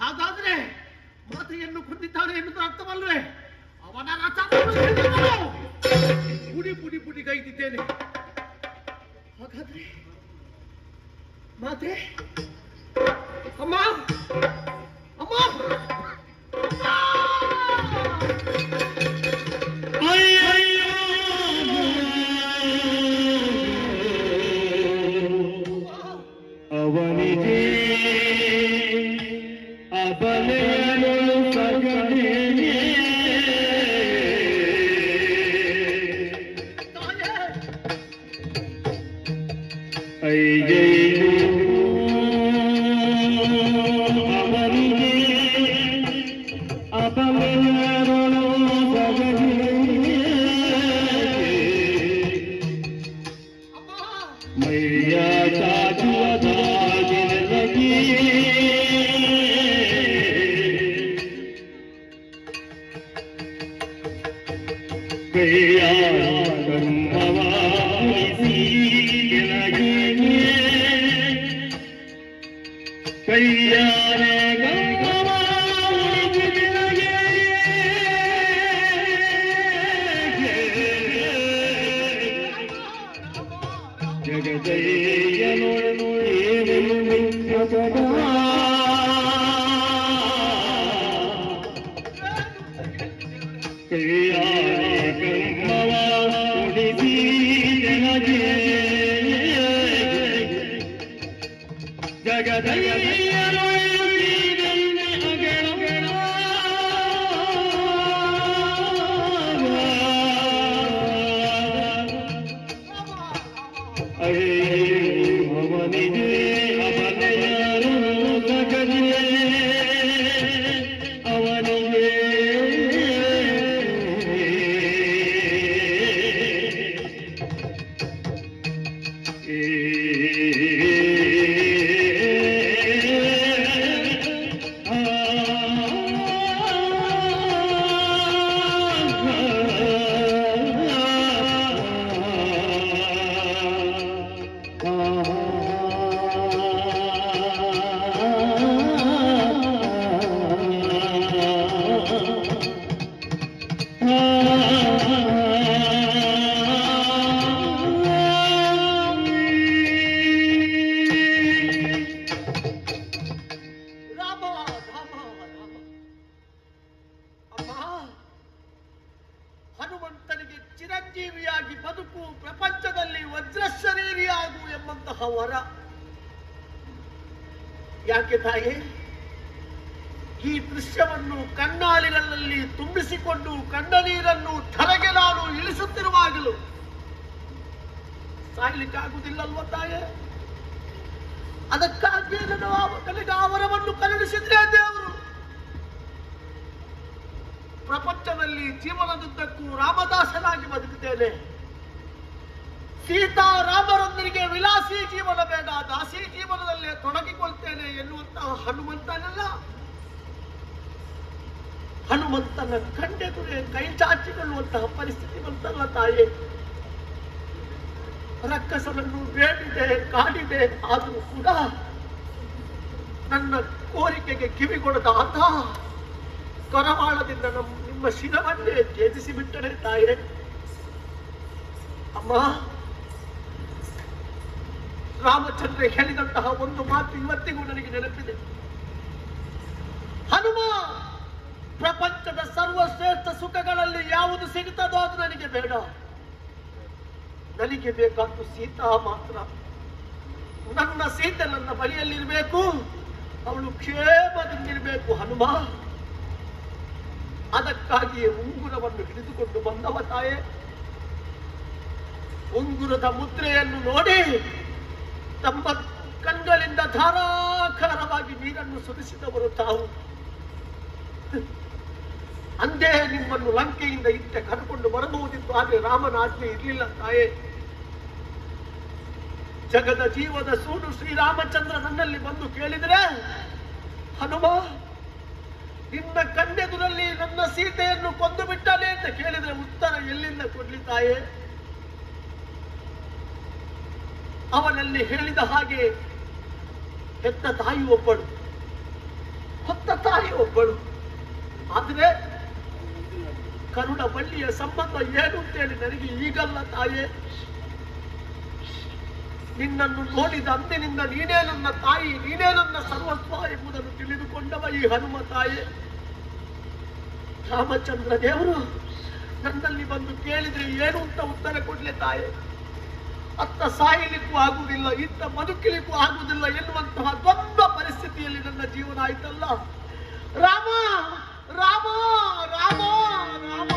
ಹಾಗಾದ್ರೆ ಮಾತೆಯನ್ನು ಕೊಂದಿದ್ದಾನೆ ಎನ್ನುವುದು ಅರ್ಥವಲ್ವೇ? ಅವನ ರಥ ಪುಡಿ ಪುಡಿ ಪುಡಿ ಗೈದಿದ್ದೇನೆ. ಹಾಗಾದ್ರೆ ಮಾತೆ ಅಮ್ಮ ಅಮ್ಮ ಅವನಿಗೆ ಅಬಲೆಯನು ಸಗಣಿಗೆ ಐಜೈನು ಅವನಿಗೆ ಅಬಲೆಯನು ಸಗಣಿಗೆ ಮೈಯ ಚಾಚುವ ದಾಗಿನಲಗಿ ಕೈಯಾಗಮ್ಮವ ಉಳಿಸಿ ಕೆಳಗೆ ಕೈಯಾರೆ ಗಮ್ಮವ ಉಳಿಸಿ ಕೆಳಗೆ ಜಗದಯ್ಯನೊಡನು ಏನೆನು ಮಿತ್ರಪದ ಕೈಯಾಗಮ್ಮವ ಉಳಿಸಿ ಕೆಳಗೆ ಜಗದಯ್ಯನೊಡನು ಅವನಿಗೆ ಅಬಲೆಯನು ಸಗಣಿಗೆ ಅವನಿಗೆ ಹನುಮಂತನಿಗೆ ಚಿರಂಜೀವಿಯಾಗಿ ಬದುಕು, ಪ್ರಪಂಚದಲ್ಲಿ ವಜ್ರ ಶರೀರಿಯಾಗು ಎಂಬಂತಹ ವರ. ಯಾಕೆ ತಾಯಿ? ಈ ದೃಶ್ಯವನ್ನು ಕಣ್ಣಾಲಿಗಳಲ್ಲಿ ತುಂಬಿಸಿಕೊಂಡು ಕಣ್ಣ ನೀರನ್ನು ಧರೆಗೆ ನಾನು ಇಳಿಸುತ್ತಿರುವಾಗಲೂ ಸಾಯ್ಲಿಕ್ಕಾಗುವುದಿಲ್ಲಲ್ವ ತಾಯೇ? ಅದಕ್ಕಾಗಿ ನನಗೆ ಆ ವರವನ್ನು ಕರುಣಿಸಿದ್ರೆ ದೇವರು. ಪ್ರಪಂಚದಲ್ಲಿ ಜೀವನದುದ್ದಕ್ಕೂ ರಾಮದಾಸನಾಗಿ ಬದುಕುತ್ತೇನೆ. ಸೀತಾರಾಮರೊಂದಿಗೆ ವಿಲಾಸಿ ಜೀವನ ಬೇಡ, ದಾಸಿ ಜೀವನದಲ್ಲೇ ತೊಡಗಿಕೊಳ್ತೇನೆ ಎನ್ನುವಂತಹ ಹನುಮಂತನಲ್ಲ. ಹನುಮಂತನ ಕಂಡೆದುರೇ ಕೈ ಚಾಚಿಕೊಳ್ಳುವಂತಹ ಪರಿಸ್ಥಿತಿ ಬಂತಲ್ಲ ತಾಯಿ. ರಕ್ಕಸನನ್ನು ಬೇಡಿದೆ, ಕಾಡಿದೆ, ಆದರೂ ಕೂಡ ನನ್ನ ಕೋರಿಕೆಗೆ ಕಿವಿಗೊಡದ ಆತ ಕರವಾಳದಿಂದ ನಿಮ್ಮ ಶಿರವನ್ನೇ ಛೇದಿಸಿ ಬಿಟ್ಟರೆ ತಾಯೇ. ಅಮ್ಮ, ರಾಮಚಂದ್ರ ಹೇಳಿದಂತಹ ಒಂದು ಮಾತು ಇವತ್ತಿಗೂ ನನಗೆ ನೆನಪಿದೆ. ಹನುಮ ಪ್ರಪಂಚದ ಸರ್ವಶ್ರೇಷ್ಠ ಯಾವುದು ಸಿಗುತ್ತದೋ ಅದು ನನಗೆ ಬೇಡ. ನನಗೆ ಬೇಕಾದ್ದು ಸೀತಾ ಮಾತ್ರ. ನನ್ನ ಸೀತೆ ನನ್ನ ಬಳಿಯಲ್ಲಿರಬೇಕು, ಅವಳು ಕ್ಷೇಮದಿಂದಿರಬೇಕು ಹನುಮ. ಅದಕ್ಕಾಗಿಯೇ ಉಂಗುರವನ್ನು ಹಿಡಿದುಕೊಂಡು ಬಂದವ ತಾಯೇ. ಉಂಗುರದ ಮುದ್ರೆಯನ್ನು ನೋಡಿ ತಮ್ಮ ಕಣ್ಗಳಿಂದ ಧಾರಾಕಾರವಾಗಿ ನೀರನ್ನು ಸುರಿಸಿದವರು ತಾವು. ಅಂದೇ ನಿಮ್ಮನ್ನು ಲಂಕೆಯಿಂದ ಇತ್ತೆ ಕರ್ಕೊಂಡು ಬರಬಹುದಿತ್ತು, ಆದರೆ ರಾಮನ ಆಜ್ಞೆ ಇರಲಿಲ್ಲ ತಾಯೇ. ಜಗದ ಜೀವದ ಸೂಡು ಶ್ರೀರಾಮಚಂದ್ರ ನನ್ನಲ್ಲಿ ಬಂದು ಕೇಳಿದರೆ, ಹನುಮ ನಿನ್ನ ಕಣ್ಣೆದುರಲ್ಲಿ ನನ್ನ ಸೀತೆಯನ್ನು ಕೊಂದು ಬಿಟ್ಟಾನೆ ಅಂತ ಕೇಳಿದ್ರೆ ಉತ್ತರ ಎಲ್ಲಿಂದ ಕೊಡ್ಲಿ ತಾಯೇ? ಅವನಲ್ಲಿ ಹೇಳಿದ ಹಾಗೆ ಹೆತ್ತ ತಾಯಿ ಒಬ್ಬಳು, ಹೊತ್ತ ತಾಯಿ ಒಬ್ಬಳು. ಆದರೆ ಕರುಣ ಬಳ್ಳಿಯ ಸಂಬಂಧ ಏನು ಅಂತೇಳಿ ನನಗೆ ಈಗಲ್ಲ ತಾಯೇ. ನಿನ್ನನ್ನು ನೋಡಿದ ಅಂದಿನಿಂದ ನೀನೇ ನನ್ನ ತಾಯಿ, ನೀನೇ ನನ್ನ ಸರ್ವಸ್ವ ಎಂಬುದನ್ನು ತಿಳಿದುಕೊಂಡವ ಈ ಹನುಮ ತಾಯೇ. ರಾಮಚಂದ್ರ ದೇವರು ನನ್ನಲ್ಲಿ ಬಂದು ಕೇಳಿದ್ರೆ ಏನು ಅಂತ ಉತ್ತರ ಕೊಡ್ಲೆ ತಾಯೇ? ಅತ್ತ ಸಾಯಲಿಕ್ಕೂ ಆಗುವುದಿಲ್ಲ, ಇತ್ತ ಬದುಕಲಿಕ್ಕೂ ಆಗುವುದಿಲ್ಲ ಎನ್ನುವಂತಹ ದೊಡ್ಡ ಪರಿಸ್ಥಿತಿಯಲ್ಲಿ ನನ್ನ ಜೀವನ ಆಯ್ತಲ್ಲ. ರಾಮ ರಾಮ ರಾಮ ರಾಮ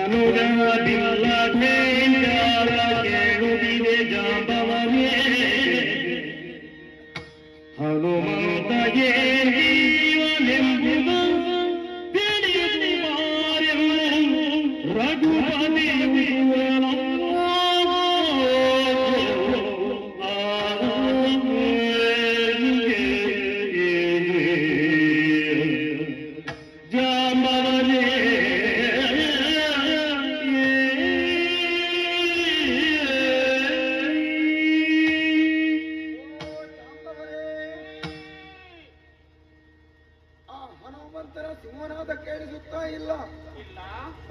ಏನು ಮಾಡಿ ಕೇಳುತ್ತಿದೆ ಜಾಂಬವನೇ ಹನುಮಂತಗೆ ಜೀವನೆಂಬುದು ತಿಳಿದು ರಘುಪತಿ ಸಿಂಹನಾದ ಕೇಳಿಸುತ್ತಾ ಇಲ್ಲ,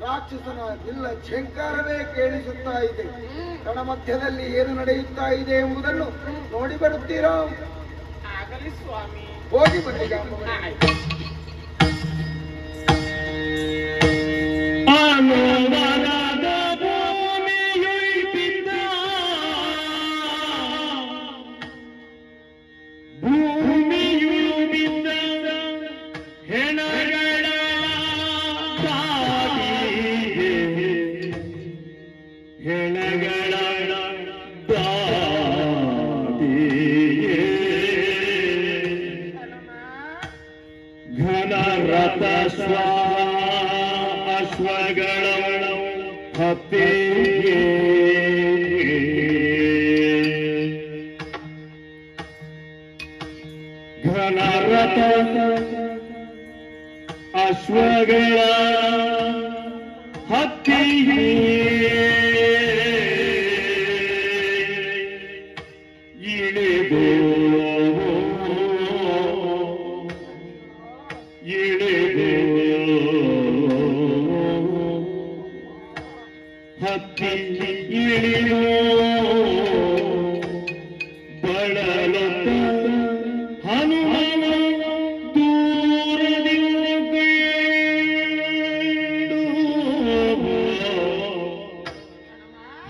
ರಾಕ್ಷಸನ ಇಲ್ಲ ಝಂಕಾರವೇ ಕೇಳಿಸುತ್ತಾ ಇದೆ. ಕಣ ಮಧ್ಯದಲ್ಲಿ ಏನು ನಡೆಯುತ್ತಾ ಇದೆ ಎಂಬುದನ್ನು ನೋಡಿ ಬರುತ್ತೀರಾ? ಆಗಲಿ ಸ್ವಾಮಿ, ಹೋಗಿ ಬನ್ನಿ. ಘನರಥ ಅಶ್ವಗಳ ಹತ್ತಿಗೆ ಘನರಥ ಅಶ್ವಗಳ ಹತ್ತಿಗೆ ಇಳಿದು ಹತ್ತಿ ಇಳಿದು ಬಳಲುತ್ತ ಹನುಮನ ದೂರದಿಂದ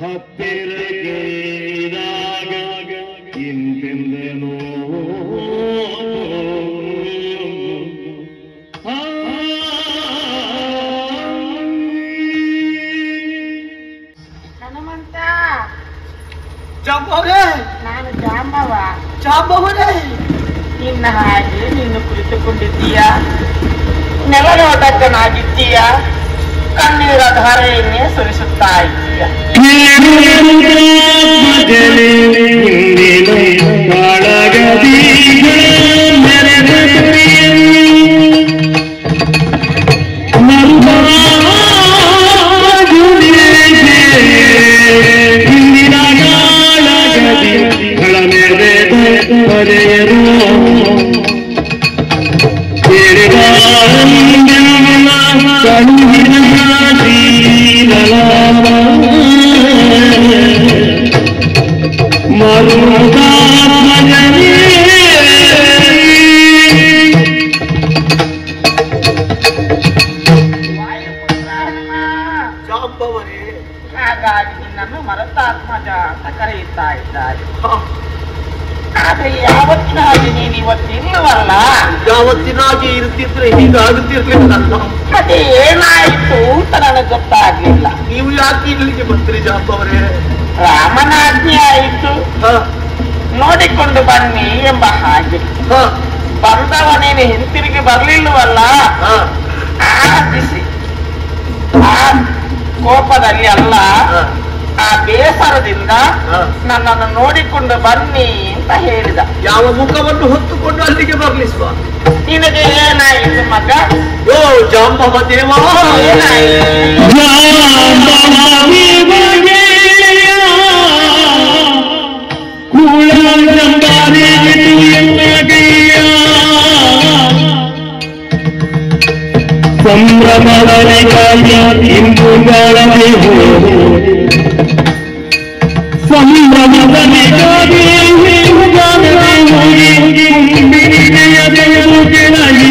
ಹತ್ತಿರಗೆ ಇಂತೆಂದನೋ ಹನುಮಂತ, ಜಾಂಬವರೇ, ನಾನು ಜಾಂಬವ. ಜಾಂಬವರೇ, ನಿನ್ನ ಹಾಗೆ ನೀನು ಕುಳಿತುಕೊಂಡಿದ್ದೀಯಾ? ನೆಲನೋಟಕ್ಕನಾಗಿದ್ದೀಯ, ಕಣ್ಣೀರ ಧಾರೆಯನ್ನೇ ಸುರಿಸುತ್ತಾ ಇದ್ದೀಯ. ಕಣ್ಣಿನ ವಾಯುಪುತ್ರ ಹನುಮ, ಜಾಂಬವರೇ, ಹಾಗಾಗಿ ನಿನ್ನನ್ನು ಮರತಾತ್ಮಜ ಅಂತ ಕರೆಯುತ್ತಾ ಇದ್ದಾರೆ. ಆದ್ರೆ ಯಾವತ್ತಿನ ಹಾಗೆ ನೀನು ಇವತ್ತಿಲ್ಲವಲ್ಲ. ಯಾವತ್ತಿನಾಗಿ ಇರ್ತಿದ್ರೆ ಹೀಗಾಗುತ್ತಿರ್ಲಿಲ್ಲ. ಮತ್ತೆ ಏನಾಯ್ತು ಅಂತ ನನಗೆ ಗೊತ್ತಾಗ್ಲಿಲ್ಲ. ನೀವು ಯಾಕೆ ಇಲ್ಲಿಗೆ ಬಂದ್ರಿ ಜಾಂಬವರೇ? ರಾಮನ ಆಜ್ಞೆ ಆಯಿತು, ನೋಡಿಕೊಂಡು ಬನ್ನಿ ಎಂಬ ಹಾಗೆ. ಬಂದವನೇನು ಹಿಂತಿರುಗಿ ಬರ್ಲಿಲ್ಲವಲ್ಲ. ಆ ಬಿಸಿ, ಆ ಕೋಪದಲ್ಲಿ ಅಲ್ಲ, ಆ ಬೇಸರದಿಂದ ನನ್ನನ್ನು ನೋಡಿಕೊಂಡು ಬನ್ನಿ ಅಂತ ಹೇಳಿದ. ಯಾವ ಮುಖವನ್ನು ಹೊತ್ತುಕೊಂಡು ಅಲ್ಲಿಗೆ ಬರ್ಲಿ ಸ್ವಾಮಿ? ನಿನಗೆ ಏನಾಯಿತು ಮಗ? ಯೋ ಜಾಂಬವ ದೇವ, ಸಂಭ್ರಮದರಿಗಾಗಿ ಇಂದು ಬಾಳದೆ ಹೋಗಿ, ಸಂಭ್ರಮದರಿಗಾಗಿ ಇಂದು ಬಾಳದೆ ಹೋಗಿ, ಕುಂಬಿನಿಗೆಯದೆಯು ಕೆಳಗಿ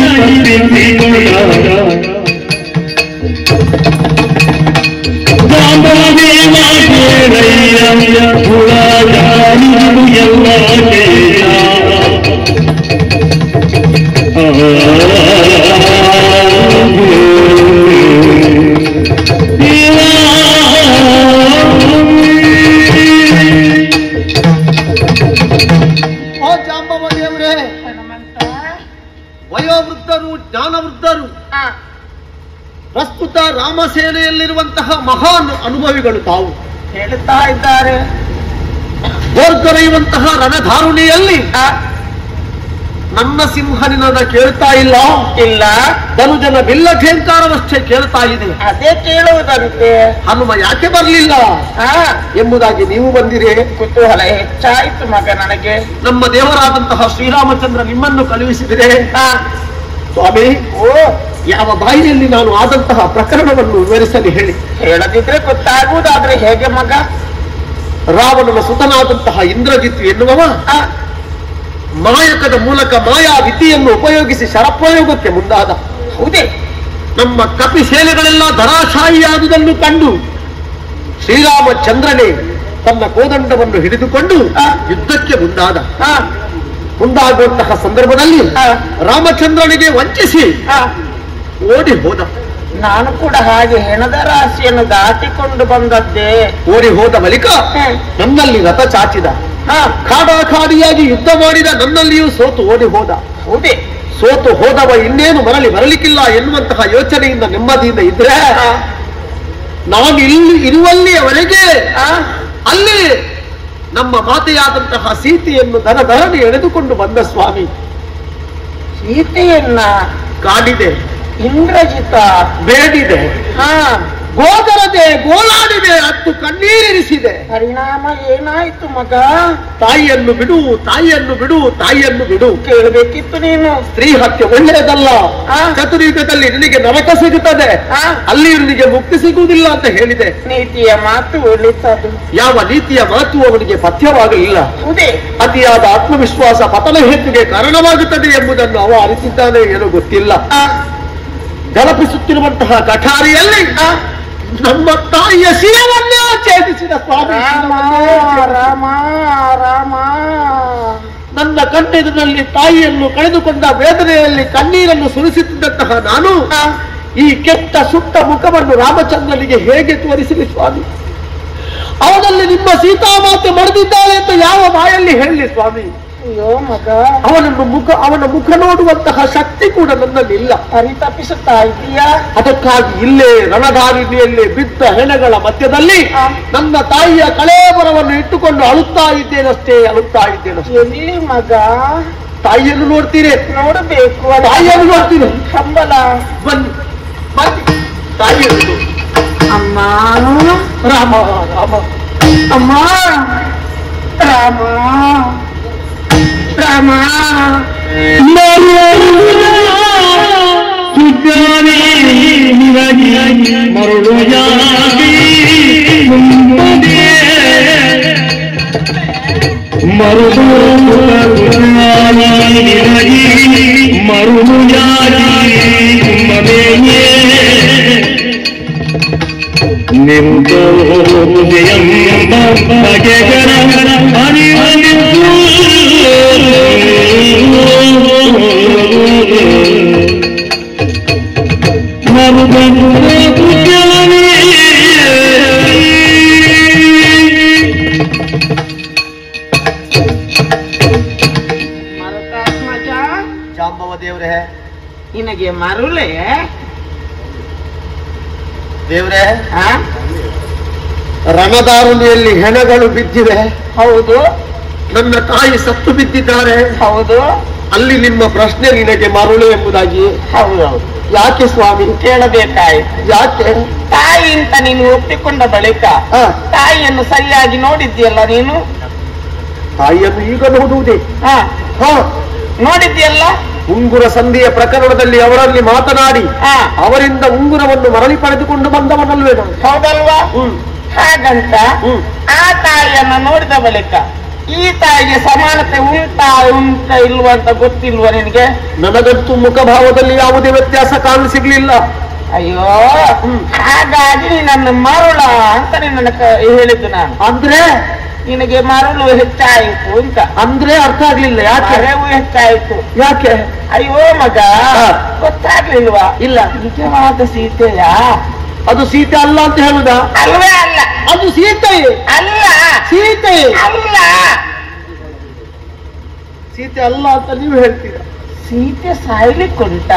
ಜಾಂಬವದೇವ ಕೇಳಯ್ಯ ಹುಳಗಾರಿದು ಎಲ್ಲ ಕೇಳ. ಓ ಜಾಂಬವ ದೇವರೇ, ವಯೋವೃದ್ಧರು, ಜ್ಞಾನವೃದ್ಧರು, ಪ್ರಸ್ತುತ ರಾಮಸೇನೆಯಲ್ಲಿರುವಂತಹ ಮಹಾನ್ ಅನುಭವಿಗಳು ತಾವು ಹೇಳುತ್ತಾ ಇದ್ದಾರೆ. ದೊರ್ಗರೆಯುವಂತಹ ರಣಧಾರುಣಿಯಲ್ಲಿ ನನ್ನ ಸಿಂಹನಿನ ಕೇಳ್ತಾ ಇಲ್ಲ, ಇಲ್ಲ ಧನುಜನ ಬಿಲ್ಲ ಠೇಂಕಾರವಷ್ಟೇ ಕೇಳ್ತಾ ಇದೆ. ಅದೇ ಕೇಳುವುದಂತೆ. ಹನುಮ ಯಾಕೆ ಬರಲಿಲ್ಲ ಎಂಬುದಾಗಿ ನೀವು ಬಂದಿರಿ. ಕುತೂಹಲ ಹೆಚ್ಚಾಯ್ತು ಮಗ ನನಗೆ. ನಮ್ಮ ದೇವರಾದಂತಹ ಶ್ರೀರಾಮಚಂದ್ರ ನಿಮ್ಮನ್ನು ಕಳುಹಿಸಿದರೆ ಸ್ವಾಮಿ, ಯಾವ ಬಾಯಿಯಲ್ಲಿ ನಾನು ಆದಂತಹ ಪ್ರಕರಣವನ್ನು ವಿವರಿಸಲಿ ಹೇಳಿ. ಹೇಳದಿದ್ರೆ ಗೊತ್ತಾಗುವುದಾದ್ರೆ ಹೇಗೆ ಮಗ? ರಾವಣನ ಸುತನಾದಂತಹ ಇಂದ್ರಜಿತ್ ಎನ್ನುವವ ಮಾಯಕದ ಮೂಲಕ ಮಾಯಾ ವಿದ್ಯೆಯನ್ನು ಉಪಯೋಗಿಸಿ ಶರಪ್ರಯೋಗಕ್ಕೆ ಮುಂದಾದ. ಹೌದೇ? ನಮ್ಮ ಕಪಿ ಸೇನೆಗಳೆಲ್ಲ ಧರಾಶಾಹಿಯಾದುದನ್ನು ಕಂಡು ಶ್ರೀರಾಮಚಂದ್ರನೇ ತನ್ನ ಕೋದಂಡವನ್ನು ಹಿಡಿದುಕೊಂಡು ಯುದ್ಧಕ್ಕೆ ಮುಂದಾಗುವಂತಹ ಸಂದರ್ಭದಲ್ಲಿ ರಾಮಚಂದ್ರನಿಗೆ ವಂಚಿಸಿ ಓಡಿ ಹೋದ. ನಾನು ಕೂಡ ಹಾಗೆ ಹೆಣದ ರಾಶಿಯನ್ನು ದಾಟಿಕೊಂಡು ಬಂದದ್ದೇ. ಓಡಿ ಹೋದ ಬಳಿಕ ನನ್ನಲ್ಲಿ ರಥ ಚಾಚಿದ. ಖಾಡಾಖಾಡಿಯಾಗಿ ಯುದ್ಧ ಮಾಡಿದ ನನ್ನಲ್ಲಿಯೂ ಸೋತು ಓಡಿ ಹೋದ. ಹೌದೇ? ಸೋತು ಹೋದವ ಇನ್ನೇನು ಬರಲಿಕ್ಕಿಲ್ಲ ಎನ್ನುವಂತಹ ಯೋಚನೆಯಿಂದ ನೆಮ್ಮದಿಯಿಂದ ಇದ್ರೆ ನಾನು ಇಲ್ಲಿ ಇರುವಲ್ಲಿಯವರೆಗೆ ಅಲ್ಲಿ ನಮ್ಮ ಮಾತೆಯಾದಂತಹ ಸೀತೆಯನ್ನು ದರದರನೆ ಎಳೆದುಕೊಂಡು ಬಂದ ಸ್ವಾಮಿ. ಸೀತೆಯನ್ನ ಕಾಡಿದೆ, ಇಂದ್ರಜಿತ ಬೇಡಿದೆ, ಗೋದರದೆ, ಗೋಳಾಡಿದೆ, ಹತ್ತು ಕಣ್ಣೀರಿರಿಸಿದೆ. ಪರಿಣಾಮ ಏನಾಯ್ತು ಮಗ? ತಾಯಿಯನ್ನು ಬಿಡು, ತಾಯಿಯನ್ನು ಬಿಡು, ತಾಯಿಯನ್ನು ಬಿಡು. ಕೇಳಬೇಕಿತ್ತು ನೀನು. ಸ್ತ್ರೀ ಹತ್ಯೆ ಒಳ್ಳೆಯದಲ್ಲ, ಚತುರ್ಯುಗದಲ್ಲಿ ನಿನಗೆ ನರಕ ಸಿಗುತ್ತದೆ, ಅಲ್ಲಿ ನಿನಗೆ ಮುಕ್ತಿ ಸಿಗುವುದಿಲ್ಲ ಅಂತ ಹೇಳಿದೆ. ನೀತಿಯ ಮಾತು ಒಳಿತದು. ಯಾವ ನೀತಿಯ ಮಾತು ಅವನಿಗೆ ಪಥ್ಯವಾಗಲಿಲ್ಲ. ಹೌದೇ? ಅತಿಯಾದ ಆತ್ಮವಿಶ್ವಾಸ ಪತನ ಹೇತುಗೆ ಕಾರಣವಾಗುತ್ತದೆ ಎಂಬುದನ್ನು ಅವ ಅರಿತಿದ್ದಾನೆ, ಏನೋ ಗೊತ್ತಿಲ್ಲ. ಜಲಪಿಸುತ್ತಿರುವಂತಹ ಕಠಾರಿಯಲ್ಲಿ ನಮ್ಮ ತಾಯಿಯ ಶಿರವನ್ನೇ ಛೇದಿಸಿದ ಸ್ವಾಮಿ. ರಾಮ ರಾಮ, ನನ್ನ ಕಣ್ಣೆದುರಿನಲ್ಲಿ ತಾಯಿಯನ್ನು ಕಳೆದುಕೊಂಡ ವೇದನೆಯಲ್ಲಿ ಕಣ್ಣೀರನ್ನು ಸುರಿಸುತ್ತಿದ್ದಂತಹ ನಾನು ಈ ಕೆಟ್ಟ ಸುಟ್ಟ ಮುಖವನ್ನು ರಾಮಚಂದ್ರನಿಗೆ ಹೇಗೆ ತೋರಿಸಲಿ ಸ್ವಾಮಿ? ಅವನಲ್ಲಿ ನಿಮ್ಮ ಸೀತಾಮಾತೆ ಮರೆದಿದ್ದಾಳೆ ಅಂತ ಯಾವ ಬಾಯಲ್ಲಿ ಹೇಳಲಿ ಸ್ವಾಮಿ? ಅಯ್ಯೋ ಮಗ, ಅವನ ಮುಖ ನೋಡುವಂತಹ ಶಕ್ತಿ ಕೂಡ ನನ್ನಲ್ಲಿಲ್ಲ. ಪರಿತಪಿಸುತ್ತಾ ಇದೀಯಾ? ಅದಕ್ಕಾಗಿ ಇಲ್ಲೇ ರಣಧಾರಿಣಿಯಲ್ಲಿ ಬಿದ್ದ ಹೆಣಗಳ ಮಧ್ಯದಲ್ಲಿ ನನ್ನ ತಾಯಿಯ ಕಳೇಬರವನ್ನು ಇಟ್ಟುಕೊಂಡು ಅಳುತ್ತಾ ಇದ್ದೇನಷ್ಟೇ. ಎಲ್ಲಿ ಮಗ? ತಾಯಿಯನ್ನು ನೋಡ್ತೀರಿ? ನೋಡಬೇಕು. ತಾಯಿಯನ್ನು ನೋಡ್ತೀನಿ. ಹಂಬಲ ಬನ್ನಿ ತಾಯಿಯನ್ನು. ಅಮ್ಮ ರಾಮ ರಾಮ, ಅಮ್ಮ ರಾಮ ರಾಮ. ಮರಳು ಜಾಂಬವ ದೇವ್ರೆ, ನಿನಗೆ ಮರುಳೆ ದೇವ್ರೆ, ಆ? ರಣದಾರುಣಿಯಲ್ಲಿ ಹೆಣಗಳು ಬಿದ್ದಿವೆ. ಹೌದು ನನ್ನ ತಾಯಿ ಸತ್ತು ಬಿದ್ದಿದ್ದಾರೆ. ಹೌದು ಅಲ್ಲಿ ನಿಮ್ಮ ಪ್ರಶ್ನೆ ನಿನಗೆ ಮರುಳು ಎಂಬುದಾಗಿ. ಹೌದೌದು. ಯಾಕೆ ಸ್ವಾಮಿ? ಕೇಳಬೇಕಾಯ್ತು. ಯಾಕೆ? ತಾಯಿ ಅಂತ ನೀನು ಒಪ್ಪಿಕೊಂಡ ಬಳಿಕ ಆ, ತಾಯಿಯನ್ನು ಸರಿಯಾಗಿ ನೋಡಿದ್ಯಲ್ಲ ನೀನು? ತಾಯಿಯನ್ನು ಈಗ ನೋಡುವುದೇ? ಹಾ ಹಾ, ನೋಡಿದ್ಯಲ್ಲ? ಉಂಗುರ ಸಂಧಿಯ ಪ್ರಕರಣದಲ್ಲಿ ಅವರಲ್ಲಿ ಮಾತನಾಡಿ ಹಾ ಅವರಿಂದ ಉಂಗುರವನ್ನು ಮರಳಿ ಪಡೆದುಕೊಂಡು ಬಂದವನಲ್ವೇ ನಾನು? ಹೌದಲ್ವಾ? ಹಾಗಂತ ಹ್ಮ್. ಆ ತಾಯಿಯನ್ನ ನೋಡಿದ ಬಳಿಕ ಈ ತಾಯಿಗೆ ಸಮಾನತೆ ಉಂಟ ಇಲ್ವಾ ಅಂತ ಗೊತ್ತಿಲ್ವಾ ನಿನಗೆ? ನನಗಂತೂ ಮುಖಭಾವದಲ್ಲಿ ಯಾವುದೇ ವ್ಯತ್ಯಾಸ ಕಾಣಸಿಗ್ಲಿಲ್ಲ. ಅಯ್ಯೋ, ಹಾಗಾಗಿ ನನ್ನ ಮರುಳ ಅಂತ ನಿನ್ನ ಹೇಳಿದ್ದು ನಾನು. ಅಂದ್ರೆ ನಿನಗೆ ಮರುಳು ಹೆಚ್ಚಾಯಿತು ಅಂತ. ಅಂದ್ರೆ ಅರ್ಥ ಆಗ್ಲಿಲ್ಲ. ಯಾಕೆ? ಮರವು ಹೆಚ್ಚಾಯಿತು. ಯಾಕೆ? ಅಯ್ಯೋ ಮಗ, ಗೊತ್ತಾಗ್ಲಿಲ್ವಾ? ಇಲ್ಲ. ನಿಜವಾದ ಸೀತೆಯ? ಅದು ಸೀತೆ ಅಲ್ಲ ಅಂತ ಹೇಳುದಾ? ಅಲ್ವೇ ಅಲ್ಲ. ಅದು ಸೀತೆ ಅಲ್ಲ. ಸೀತೆ ಅಲ್ಲ. ಸೀತೆ ಅಲ್ಲ ಅಂತ ನೀವು ಹೇಳ್ತೀರಾ? ಸೀತೆ ಸಾಯ್ಲಿಕ್ಕುಂಟ?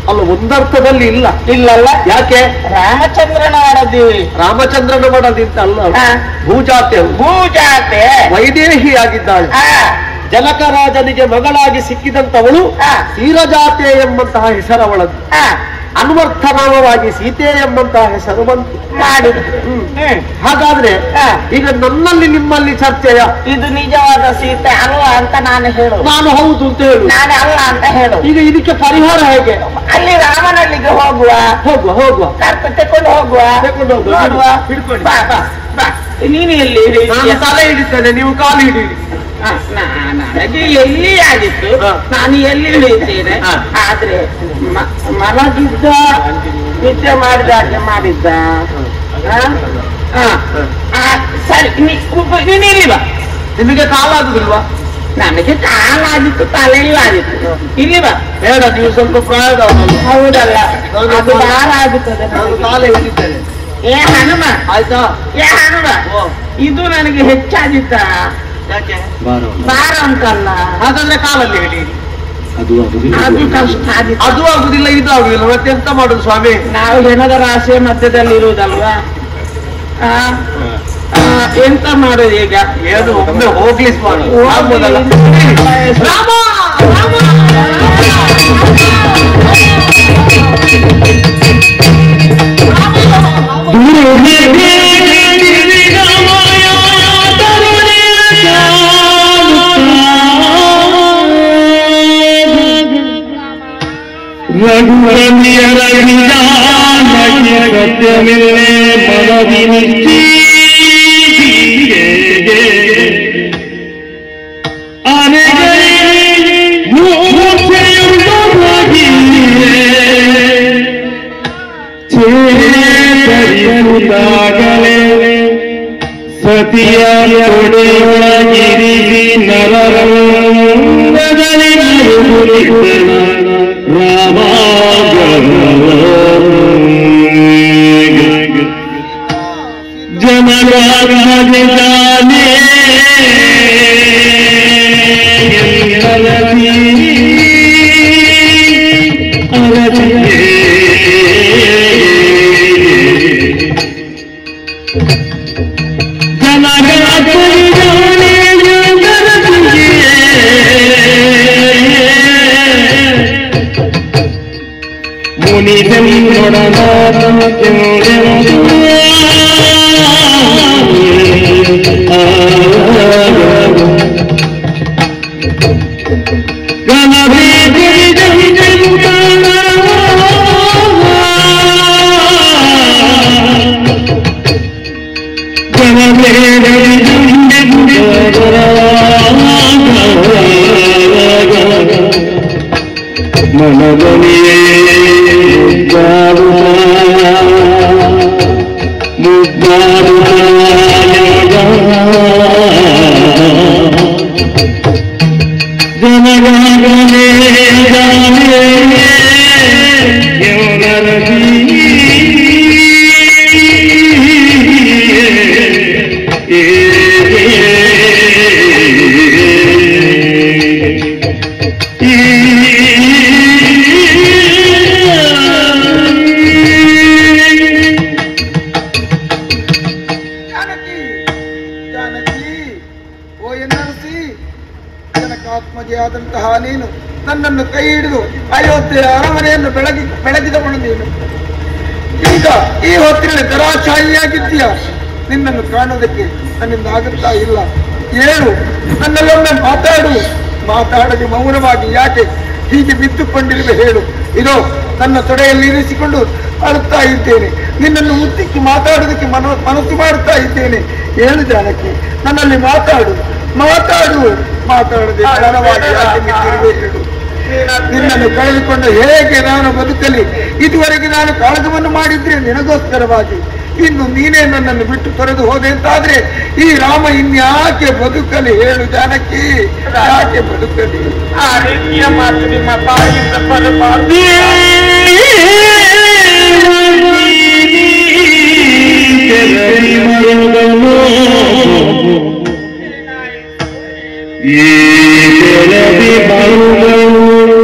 ಅಲ್ಲ, ಒಂದರ್ಥದಲ್ಲಿ ಇಲ್ಲ. ಇಲ್ಲಲ್ಲ. ಯಾಕೆ? ರಾಮಚಂದ್ರನ ಒಡದಿ. ರಾಮಚಂದ್ರನ ಮಾಡದಿಂತ ಅಲ್ಲ, ಹಾ. ಭೂಜಾತೆ, ಭೂಜಾತೆ. ವೈದೇಹಿಯಾಗಿದ್ದಾಳೆ. ಹಾ ಜನಕರಾಜನಿಗೆ ಮಗಳಾಗಿ ಸಿಕ್ಕಿದಂತವಳು ಹಾ. ಕ್ಷೀರಜಾತೆ ಎಂಬಂತಹ ಹೆಸರವಳದ್ದು. ಹಾ ಅನ್ವರ್ಥನಾಮವಾಗಿ ಸೀತೆ ಎಂಬಂತಹ ಹೆಸರು ಬಂತು. ಮಾಡಿದ್ರು. ಹಾಗಾದ್ರೆ ಹಾ. ಈಗ ನನ್ನಲ್ಲಿ ನಿಮ್ಮಲ್ಲಿ ಚರ್ಚೆಯ ಇದು ನಿಜವಾದ ಸೀತೆ ಅಲ್ವಾ ಅಂತ ನಾನು ಹೇಳು. ನಾನು ಹೌದು ಅಂತ ಹೇಳು. ನಾನು ಅಲ್ಲ ಅಂತ ಹೇಳು. ಈಗ ಇದಕ್ಕೆ ಪರಿಹಾರ ಹೇಗೆ? ಅಲ್ಲಿ ರಾಮನಲ್ಲಿಗೆ ಹೋಗುವ. ಹೋಗುವ ಹೋಗುವ ಕರ್ಕ ತಕೊಂಡು ಹೋಗುವ. ತಕೊಂಡು ಹೋಗುವ. ನೋಡುವ. ಹಿಡ್ಕೊಳ್ಳಿ. ಬಾ ಬಾ ಬಾ. ನೀನು ಎಲ್ಲಿ? ನಾನು ತಲೆ ಹಿಡಿತೇನೆ, ನೀವು ಕಾಲು ಹಿಡಿಯಿರಿ. ನನಗೆ ಎಲ್ಲಿ ಆಗಿತ್ತು, ಹಾ. ನಾನು ಎಲ್ಲಿ ಹಿಡಿಯುತ್ತೇನೆ. ಹಾ. ಆದ್ರೆ ಮಲಗಿದ್ದ, ನಿದ್ದೆ ಮಾಡಿದಾಗೆ ಮಾಡಿದ್ದ. ಸರಿ, ನೀನು ಇಲ್ಲಿ ಬಾ. ನಿಮಗೆ ಕಾಲಾಗುದಿಲ್ವಾ? ನನಗೆ ಕಾಲಾಗಿತ್ತು, ತಲೆಯೂ ಆಗಿತ್ತು. ಇಲ್ಲಿ ಬಾ. ಬೇಡ, ನೀವು ಸ್ವಲ್ಪ ಪ್ರಾಯದವರಲ್ಲ. ಹೌದಲ್ಲ, ಅದು ಭಾರ ಆಗುತ್ತದೆ. ನಾನು ಕಾಲೇ ಹಿಡಿತೇನೆ. ಏ ಹನುಮ, ಆಯ್ತಾ? ಏ ಹನುಮ, ಓ, ಇದು ನನಗೆ ಹೆಚ್ಚಾಗಿತ್ತ? ಯಾಕೆ? ಭಾರ ಉಂಟಲ್ಲ, ಹಾಗಾದ್ರೆ ಕಾಲಲ್ಲಿ ಹಿಡಿಯಿರಿ. ಅದು ಕಷ್ಟ ಆಗಿತ್ತು. ಅದು ಆಗುದಿಲ್ಲ, ಇದು ಆಗುದಿಲ್ಲ, ಮತ್ತೆ ಎಂತ ಮಾಡುದು ಸ್ವಾಮಿ? ನಾವು ಹೆಣದ ರಾಶಿಯ ಮಧ್ಯದಲ್ಲಿ ಇರುವುದಲ್ವಾ? ಎಂತ ಮಾಡುದು ಈಗ? ಏನು ಒಮ್ಮೆ ಹೋಗ್ಲಿ ಸ್ವಾಮಿ. ಆಗ್ಬೋದಲ್ಲ? ರಾಮ, ರಾಮ. ರಘುರಮಿಯ ಸತ್ಯಮಿಲ್ಲೇ ಮನದಿ ಚೇತರಿಸುತ್ತಾಗಲೇ ಸತಿಯ ತೊಡೆಯೊಳಗಿರಿಸಿ ನರರಂಗದಲ್ಲಿ ರಾಮ ಜನರಾಜಾನೆ ಮನದನಿಯೇ ಜನಗಣನೆ ಆದಂತಹ ನೀನು ನನ್ನನ್ನು ಕೈ ಹಿಡಿದು ಅಯೋಧ್ಯೆಯ ಅರಮನೆಯನ್ನು ಬೆಳಗಿದವನು ನೀನು. ಈಗ ಈ ಹೊತ್ತಿನಲ್ಲಿ ದರಾಶಾಹಿಯಾಗಿದ್ದೀಯ. ನಿನ್ನನ್ನು ಕಾಣೋದಕ್ಕೆ ನನ್ನಿಂದ ಆಗುತ್ತಾ ಇಲ್ಲ. ಏನು ನನ್ನಲ್ಲೊಮ್ಮೆ ಮಾತಾಡದೆ ಮೌನವಾಗಿ ಯಾಕೆ ಹೀಗೆ ಬಿತ್ತುಕೊಂಡಿರುವೆ ಹೇಳು. ಇದೋ ನನ್ನ ತೊಡೆಯಲ್ಲಿ ಇರಿಸಿಕೊಂಡು ಅಳುತ್ತಾ ಇದ್ದೇನೆ. ನಿನ್ನನ್ನು ಮುತ್ತಿಕ್ಕಿ ಮಾತಾಡೋದಕ್ಕೆ ಮನಸ್ಸು ಮಾಡುತ್ತಾ ಇದ್ದೇನೆ. ಹೇಳು ಜಾನಕಿ, ನನ್ನಲ್ಲಿ ಮಾತಾಡದೆ ಹೇಳು. ನಿನ್ನನ್ನು ಕಳೆದುಕೊಂಡು ಹೇಗೆ ನಾನು ಬದುಕಲಿ? ಇದುವರೆಗೆ ನಾನು ಕಾಳಗವನ್ನು ಮಾಡಿದ್ರೆ ನಿನಗೋಸ್ಕರವಾಗಿ. ಇನ್ನು ನೀನೇ ನನ್ನನ್ನು ಬಿಟ್ಟು ತೊರೆದು ಹೋದೆ ಅಂತಾದ್ರೆ ಈ ರಾಮ ಇನ್ಯಾಕೆ ಬದುಕಲಿ? ಹೇಳು ಜಾನಕಿ, ಯಾಕೆ ಬದುಕಲಿ? ಆ ರೀತಿಯ ಮಾತು ನಿಮ್ಮ ಬಾಯಿಂದ ಬರಬಾರದು. ಈ ಕೆಳದಿ ಬಾಳುಗಳು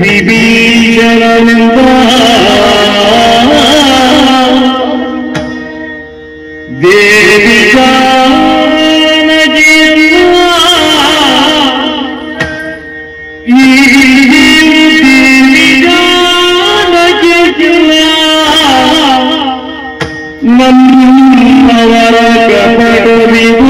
ವಿಭೀಷಣನೆಂದ ದೇವಿ ನಮ್ಮವರ ಕಪಟವಿದು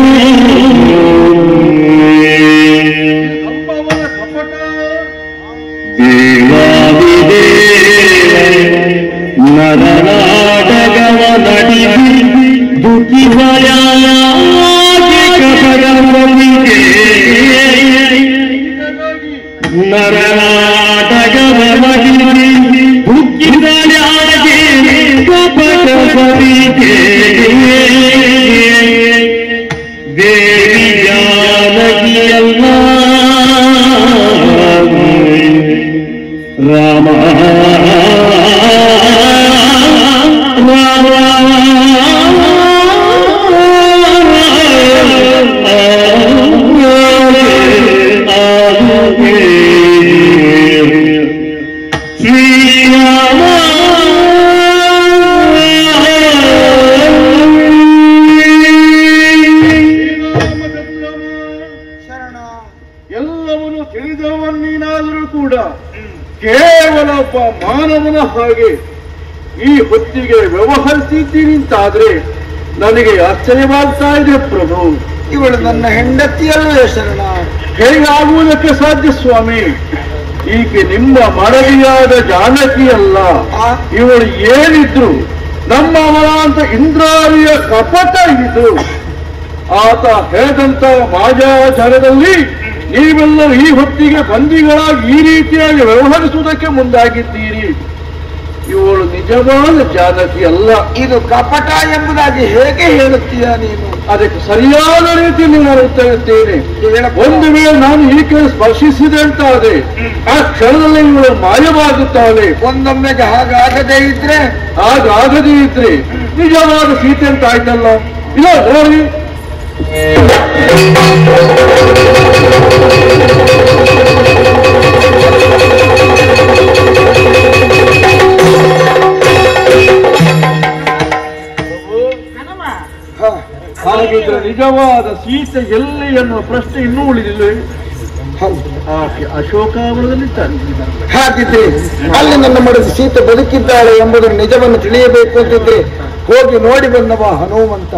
ನರನಾಟಕವ ನಟಿಸಿ ದುಃಖಿಸಯಾಗಿ ಕಪಟವಿಗೆ ನರನಾಟಕವ ನಟಿಸಿ ದುಃಖಿಸಯಾಗಿ ಕಪಟವಿಗೆ ದೇವಿ ಜಾನಕಿಯಲ್ಲ ರಾಮ ಶ್ರೀರಾಮ ಎಲ್ಲವನ್ನು ತಿಳಿದವನ್ನೀನಾದರೂ ಕೂಡ ಕೇವಲ ಒಬ್ಬ ಮಾನವನ ಹಾಗೆ ಈ ಹೊತ್ತಿಗೆ ವ್ಯವಹರಿಸಿದ್ದೀನಿ ಅಂತಾದ್ರೆ ನನಗೆ ಆಶ್ಚರ್ಯವಾಗ್ತಾ ಇದೆ ಪ್ರಭು. ಇವಳು ನನ್ನ ಹೆಂಡತಿಯಲ್ಲವೇ ಶರಣ? ಹೇಗಾಗುವುದಕ್ಕೆ ಸಾಧ್ಯ ಸ್ವಾಮಿ? ಈಕೆ ನಿಮ್ಮ ಮಡದಿಯಾದ ಜಾನಕಿ ಅಲ್ಲ. ಇವಳು ಏನಿದ್ರು ನಮ್ಮವರ ಅಂತ ಇಂದ್ರಾರಿಯ ಕಪಟ ಇದು. ಆತ ಹೇಳಿದಂತ ಮಾಯಾಚಾರದಲ್ಲಿ ನೀವೆಲ್ಲರೂ ಈ ಹೊತ್ತಿಗೆ ಬಂದಿಗಳಾಗಿ ಈ ರೀತಿಯಾಗಿ ವ್ಯವಹರಿಸುವುದಕ್ಕೆ ಮುಂದಾಗಿದ್ದೀರಿ. ಇವಳು ನಿಜವಾದ ಜಾನಕಿ ಅಲ್ಲ. ಇದು ಕಪಟ ಎಂಬುದಾಗಿ ಹೇಗೆ ಹೇಳುತ್ತೀಯ ನೀನು? ಅದಕ್ಕೆ ಸರಿಯಾದ ರೀತಿಯಲ್ಲಿ ನಾನು ಉತ್ತರಿಸುತ್ತೇನೆ. ಒಂದು ವೇಳೆ ನಾನು ಈಕೆ ಸ್ಪರ್ಶಿಸಿದೆ ಅಂತಾದ್ರೆ ಆ ಕ್ಷಣದಲ್ಲಿ ಇವಳು ಮಾಯವಾಗುತ್ತಾಳೆ. ಒಂದೊಮ್ಮೆಗೆ ಹಾಗಾಗದೇ ಇದ್ರೆ ನಿಜವಾದ ಸೀತೆ ಅಂತ ಆಯ್ತಲ್ಲ. ಇಲ್ಲ ನೋಡಿ, ಹಾಗಿದ್ರೆ ನಿಜವಾದ ಸೀತೆ ಎಲ್ಲಿ ಎನ್ನುವ ಪ್ರಶ್ನೆ ಇನ್ನೂ ಉಳಿದಿಲ್ಲ. ಆಕೆ ಅಶೋಕಾವನದಲ್ಲಿದ್ದಾಳೆ. ಹಾಗಿದ್ರೆ ಅಲ್ಲಿ ನನ್ನ ಮಡದಿ ಸೀತೆ ಬದುಕಿದ್ದಾಳೆ ಎಂಬುದನ್ನು ನಿಜವನ್ನು ತಿಳಿಯಬೇಕು ಅಂತಿದ್ರೆ ಹೋಗಿ ನೋಡಿ ಬಂದವ ಹನುಮಂತ.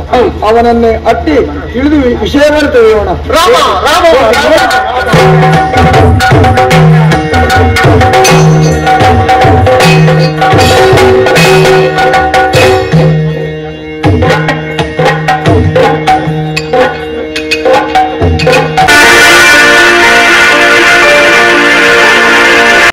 ಅವನನ್ನೇ ಅಟ್ಟಿ ತಿಳಿದು ವಿಷಯವನ್ನು ತಿಳಿಯೋಣ. ರಾಮ ರಾಮ